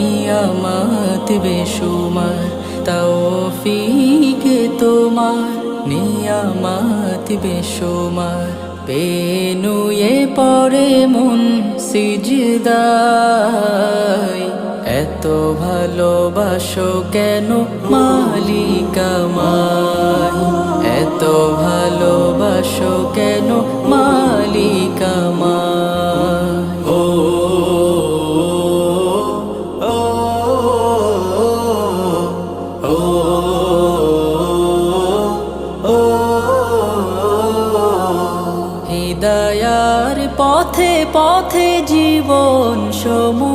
নিয়ামত বেশুমার, তৌফিক তোমার নিয়ামত বেশুমার। পেনুয়ে পড়ে মন সিজদায়, এত ভালোবাসো কেন মালিক আমায়, এত ভালোবাসো কেন মালিক আমায়। ও হিদায়ার পথে পথে জীবন সমুদ্র